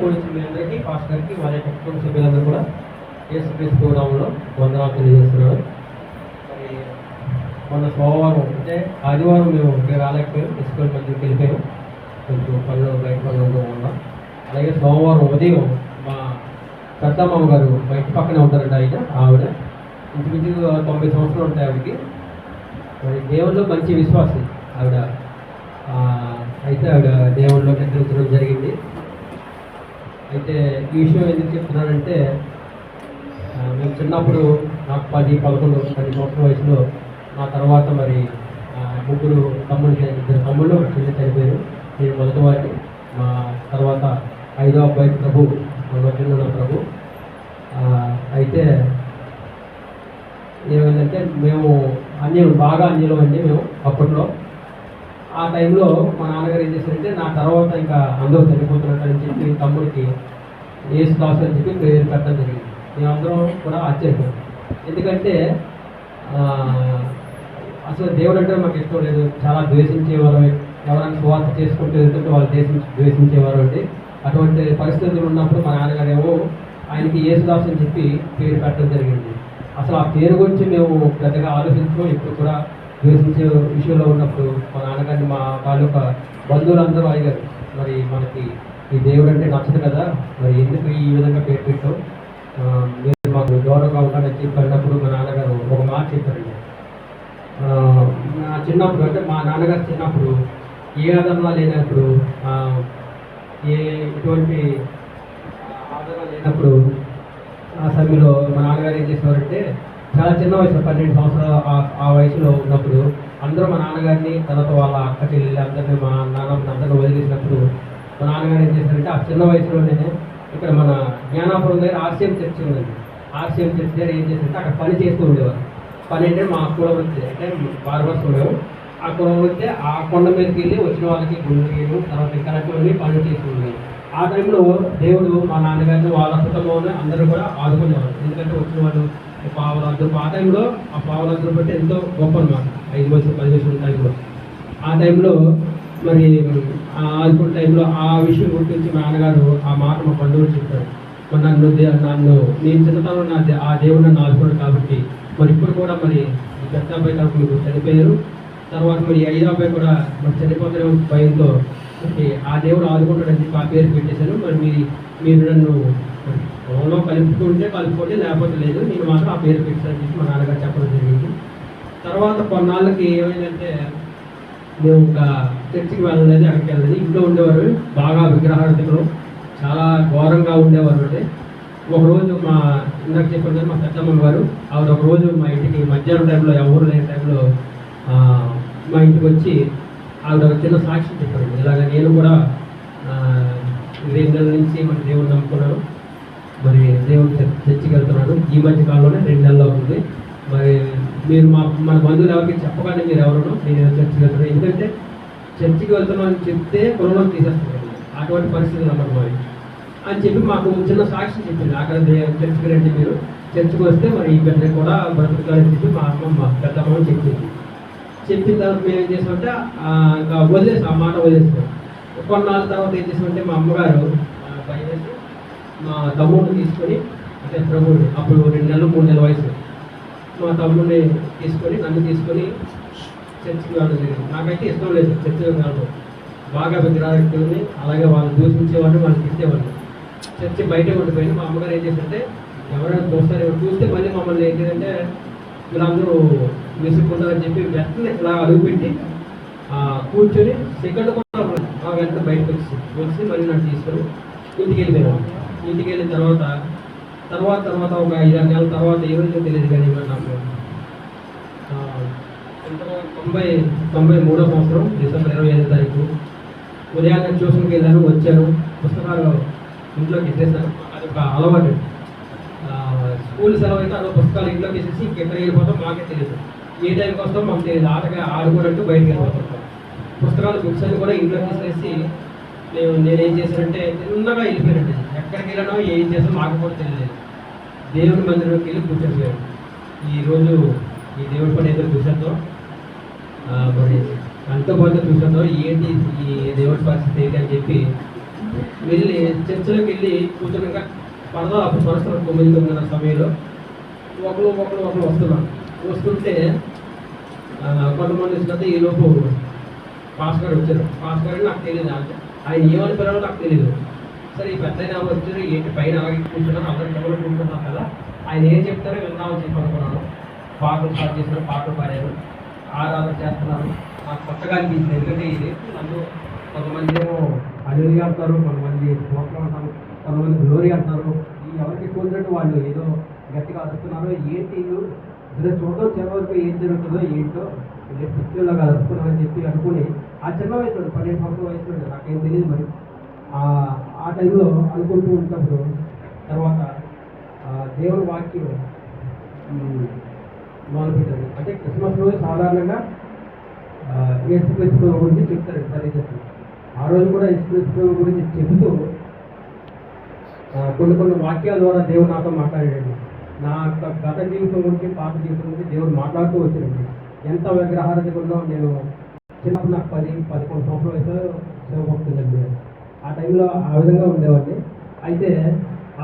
Police మీ అందరికీ pastor గారికి వారి యొక్క కుటుంబ సభ్యులందరూ కూడా యేసుక్రీస్తు నామములో వందనాలు తెలియజేస్తున్నారు. మరి మొన్న సోమవారం అంటే ఆదివారం మేము ఇక్కడ రాలేకపోయాం, ఇసుకల మధ్యకి వెళ్ళిపోయాం, కొంచెం పనులు బయట పనులు ఉన్నాం. అలాగే సోమవారం ఉదయం మా పెద్దమ్మ గారు మా ఇంటి పక్కనే ఉంటారంట, ఆవిడ ఇంచుమించు 90 సంవత్సరాలు ఉంటాయి ఆవిడకి. మరి దేవుళ్ళు మంచి విశ్వాసి ఆవిడ. అయితే ఆవిడ దేవుళ్ళు నిద్రించడం జరిగింది. అయితే ఈ విషయం ఎందుకు చెప్తున్నానంటే, మేము చిన్నప్పుడు నాకు 10, 11, 10 సంవత్సరాల వయసులో నా తర్వాత మరి 3 తమ్ముళ్ళు, 2 తమ్ముళ్ళు, 1 చెల్లి చనిపోయారు. నేను మొదటి వాడిని. మా తర్వాత 5వ అబ్బాయి ప్రభు, మధ్యలో ప్రభు. అయితే ఏమైందంటే మేము బాగా అన్యులం అండి మేము అప్పట్లో. ఆ టైంలో మా నాన్నగారు ఏం చేశారంటే, నా తర్వాత ఇంకా అందరూ చనిపోతున్నట్టు చెప్పి తమ్ముడికి యేసు దాసు అని చెప్పి పేరు పెట్టడం జరిగింది. మేమందరం కూడా ఆశ్చర్యపోయాం. ఎందుకంటే అసలు దేవుడు అంటే మాకు ఇష్టం లేదు, చాలా ద్వేషించేవారు. ఎవరైనా స్వార్థ చేసుకుంటూ వెళ్తుంటే వాళ్ళు ద్వేషించేవారు అండి. అటువంటి పరిస్థితులు ఉన్నప్పుడు మా నాన్నగారు ఏమో ఆయనకి యేసుదాసు అని చెప్పి పేరు పెట్టడం జరిగింది. అసలు ఆ పేరు గురించి మేము పెద్దగా ఆలోచించడం, ఇప్పుడు కూడా ద్వేషించే విషయంలో ఉన్నప్పుడు మా నాన్నగారిని మా తాలూకా బంధువులందరూ అడిగారు, మరి మనకి ఈ దేవుడు అంటే నచ్చదు కదా, మరి ఎందుకు ఈ విధంగా పేరు పెట్టావు, మీరు మాకు గౌరవంగా ఉంటాడని చెప్పి అన్నప్పుడు మా నాన్నగారు ఒక మాట చెప్పారండి. నా చిన్నప్పుడు అంటే మా నాన్నగారు చిన్నప్పుడు ఏ ఆదరణ లేనప్పుడు, ఎటువంటి ఆదరణ లేనప్పుడు ఆ సమయంలో మా నాన్నగారు ఏం చేసేవారంటే, చాలా చిన్న వయసు 12 సంవత్సరాలు ఆ వయసులో ఉన్నప్పుడు అందరూ మా నాన్నగారిని, తర్వాత వాళ్ళ అక్క చెల్లెలు అందరినీ, మా నాన్నమ్మని అందరినీ వదిలేసినప్పుడు మా నాన్నగారు ఏం చేశారంటే, ఆ చిన్న వయసులోనే ఇక్కడ మన జ్ఞానాపురం దగ్గర ఆర్సీఎం చర్చ్ ఉందండి. ఆర్సీఎం చర్చ్ దగ్గర ఏం చేశారంటే అక్కడ పని చేస్తూ ఉండేవారు. పని అంటే మా కులం వృత్తి, అంటే బార్బర్స్ ఉండేవు. ఆ కులం వృత్తి ఆ కొండ మీదకి వెళ్ళి వచ్చిన వాళ్ళకి గుండెలు, తర్వాత కరెక్ట్లన్నీ పనులు చేస్తూ ఉండేవి. ఆ టైంలో దేవుడు మా నాన్నగారిని వాళ్ళ కుటుంబంలో అందరూ కూడా ఆదుకునేవారు. ఎందుకంటే వచ్చిన వాళ్ళు పావులందరూ, ఆ టైంలో ఆ పావులందరూ బట్టి ఎంతో గొప్ప అన్నమాట. 5 వయసు 10 వయసు టైంలో, ఆ టైంలో మరి ఆదుకున్న టైంలో ఆ విషయం గుర్తించి మా నాన్నగారు ఆ మాట మా బంధువులు చెప్పారు. మరి నేను చిన్నతనంలో ఆ దేవుడు నన్ను ఆదుకున్నాడు కాబట్టి మరి ఇప్పుడు కూడా మరి పెద్ద అబ్బాయి తరపు మీరు చనిపోయారు, తర్వాత మరి 5వ అబ్బాయి కూడా మరి చనిపోతున్న భయంతో మరి ఆ దేవుడు ఆదుకుంటాడని చెప్పి ఆ పేరు పెట్టేశాను. మరి మీరు నన్ను పొలంలో కలుపుకుంటే కలుపుకోండి, లేకపోతే లేదు, నేను మాత్రం ఆ పేరు పెట్టానని చెప్పి మా నాన్నగారు చెప్పడం జరిగింది. తర్వాత కొన్నాళ్ళకి ఏమైందంటే, మేము ఒక చర్చికి వెళ్ళలేదు, అక్కడికి వెళ్ళలేదు, ఇంట్లో ఉండేవారు. బాగా విగ్రహార్థకులు, చాలా ఘోరంగా ఉండేవారు. అంటే ఒకరోజు మా ఇందాక చెప్పారు మా పెద్దమ్మ గారు, ఆవిడ ఒకరోజు మా ఇంటికి మధ్యాహ్నం టైంలో, ఎవరు లేని టైంలో మా ఇంటికి వచ్చి ఆవిడ చిన్న సాక్షి చెప్పారు. ఇలాగ నేను కూడా 2 నెలల నుంచి మన దేవుడు నమ్ముకున్నాను, మరి దేవుడు చర్చికి వెళ్తున్నాను. ఈ మధ్య కాలంలోనే 2 నెలలు అవుతుంది. మరి మీరు మన బంధువులు ఎవరికి చెప్పగానే మీరు ఎవరు నేను చర్చికి వెళ్తున్నాను, ఎందుకంటే చర్చికి వెళ్తున్నాను అని చెప్తే పొలంలో తీసేస్తున్నాను, అటువంటి పరిస్థితులు అన్నమాట మరి అని చెప్పి మాకు చిన్న సాక్షి చెప్పింది. అక్కడ చర్చికి రండి, మీరు చర్చికి వస్తే మరి ఈ బిడ్డ కూడా బ్రతుకుతారని చెప్పి మా అమ్మమ్మ పెద్దమ్మ చెప్పింది. చెప్పిన తర్వాత మేము ఏం చేసామంటే ఇంకా వదిలేసాం, ఆ మాట వదిలేసాం. కొన్నాళ్ళ తర్వాత ఏం చేసామంటే మా అమ్మగారు భయవేసి మా తమ్ముడిని తీసుకొని, అంటే ప్రభువుని, అప్పుడు 2 నెలలు 3 నెలల వయసు, మా తమ్ముడిని తీసుకొని నన్ను తీసుకొని చర్చికి వెళ్ళడం జరిగింది. నాకైతే ఇష్టం లేదు చర్చికి వెళ్ళడం, బాగా విగ్రహాన్ని, అలాగే వాళ్ళు దూషించేవాడిని, వాళ్ళు తిట్టేవాడిని. చర్చి బయటే ఉండిపోయింది. మా అమ్మగారు ఏం చేస్తుంటే, ఎవరైనా చూస్తే మళ్ళీ మమ్మల్ని ఏంటంటే వీళ్ళందరూ విసుక్కుంటారని చెప్పి వెంటనే ఇలా అడుగుపెట్టి కూర్చొని సెకండ్ కూడా మా వెంటనే బయటకు వచ్చి మళ్ళీ నన్ను తీసుకొని ఇంటికి వెళ్ళిపోయాను. ఇంటికి వెళ్ళిన తర్వాత ఒక 5-6 నెలల తర్వాత ఏమైందో తెలియదు కానీ నాకు 93వ సంవత్సరం డిసెంబర్ 25వ తారీఖు ఉదయాన్నే ట్యూషన్కి వెళ్ళాను, వచ్చాను, పుస్తకాలు ఇంట్లోకి ఇచ్చేసాను. అది ఒక అలవాటు. స్కూల్ సెలవు అయితే అదో పుస్తకాలు ఇంట్లోకి వేసేసి ఇంకెక్కడ వెళ్ళిపోతాం మాకే తెలియదు, ఏ టైంకి వస్తాం మాకు తెలియదు, ఆడుకోనట్టు బయటకు వెళ్ళిపోతాం. పుస్తకాలు బుక్స్ అని కూడా ఇంట్లోకి తీసేసి నేనేం చేశానంటే చిన్నగా వెళ్ళిపోయానండి. ఎక్కడికి వెళ్ళానో ఏం చేసానో మాకు కూడా తెలియలేదు. దేవుడి మందిరంలోకి వెళ్ళి కూర్చొనిపోయాను. ఈరోజు ఈ దేవుడి పని ఏదో చూసేద్దాం, మరి అంతమంది చూసేద్దాం ఏంటి ఈ దేవుడి పరిస్థితి ఏంటి అని చెప్పి వెళ్ళి చర్చిలోకి వెళ్ళి కూర్చున్నాక పరదా అప్పుడు పరిస్థితులు 9:30 సమయంలో ఒకరు వస్తున్నాం. వస్తుంటే కొంతమంది వస్తుంటే ఈలోపు పాస్ గారు వచ్చారు. పాస్ గారు నాకు తెలియదు, ఆయన ఏమని పిలవాలో నాకు తెలియదు. సరే ఈ పెద్ద ఆయన వచ్చారు, ఏంటి పైన అలాగే కూర్చున్నాను, అందరూ డబ్బులు కూర్చున్నాను కదా, ఆయన ఏం చెప్తారో విందామని చెప్పి అనుకున్నాను. పాటలు స్టార్ట్ చేసిన పాటలు పాడారు, ఆరాధన చేస్తున్నాను. నాకు కొత్తగా అనిపించింది. ఎందుకంటే ఇది నన్ను కొంతమంది ఏమో అనిరుగా అంటారు, కొంతమంది స్తోత్రం అంటారు, కొంతమంది గ్లోరీ అంటారు. ఈ ఎవరికి ఎక్కువ ఉన్నట్టు వాళ్ళు ఏదో గట్టిగా అరుస్తున్నారు. ఏంటి వీళ్ళు చూడడం చిన్న వరకు ఏం జరుగుతుందో ఏంటో పిక్చర్లాగా అరుస్తున్నారని చెప్పి అనుకుని ఆ చిన్న వయసులో 12 సంవత్సరాల వయసులో నాకేం తెలియదు. మరి ఆ టైంలో అనుకుంటూ ఉన్నప్పుడు తర్వాత దేవుని వాక్యం మొదలుపెట్టారు. అంటే క్రిస్మస్ రోజు సాధారణంగా యేసుక్రీస్తు గురించి చెప్తారు. సరే చెప్పి ఆ రోజు కూడా యేసుక్రీస్తు గురించి చెబుతూ కొన్ని వాక్యాల ద్వారా దేవుడు నాతో మాట్లాడాడు. నా గత జీవితం గురించి, పాత జీవితం గురించి దేవుడు మాట్లాడుతూ వచ్చాడండి. ఎంత విగ్రహారాధికుల్లో నేను చిన్నప్పుడు నాకు 10-11 సంవత్సరాల వయసు సేవభక్తుందండి. ఆ టైంలో ఆ విధంగా ఉండేవాడిని. అయితే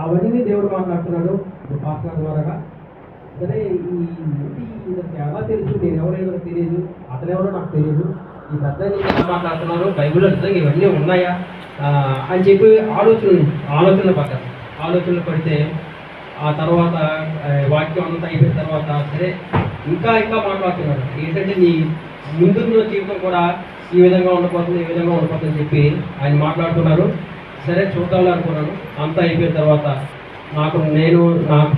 అవన్నీ దేవుడు మాట్లాడుతున్నాడు పాస్టర్ ద్వారా. సరే ఈయనకి ఎలా తెలుసు, నేను ఎవరైనా తెలియదు, అతనెవరో నాకు తెలియదు, ఈ పెద్ద ఎలా మాట్లాడుతున్నారు, బైబిల్లో నిజంగా ఇవన్నీ ఉన్నాయా అని చెప్పి ఆలోచనలు పడితే ఆ తర్వాత వాక్యం అంతా అయిపోయిన తర్వాత సరే ఇంకా మాట్లాడుతున్నారు. ఏంటంటే నీ ముందున్న జీవితం కూడా ఈ విధంగా ఉండిపోతుంది అని చెప్పి ఆయన మాట్లాడుతున్నారు. సరే చూద్దాం అనుకున్నాను. అంతా అయిపోయిన తర్వాత నాకు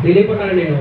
తెలియకుండా నేను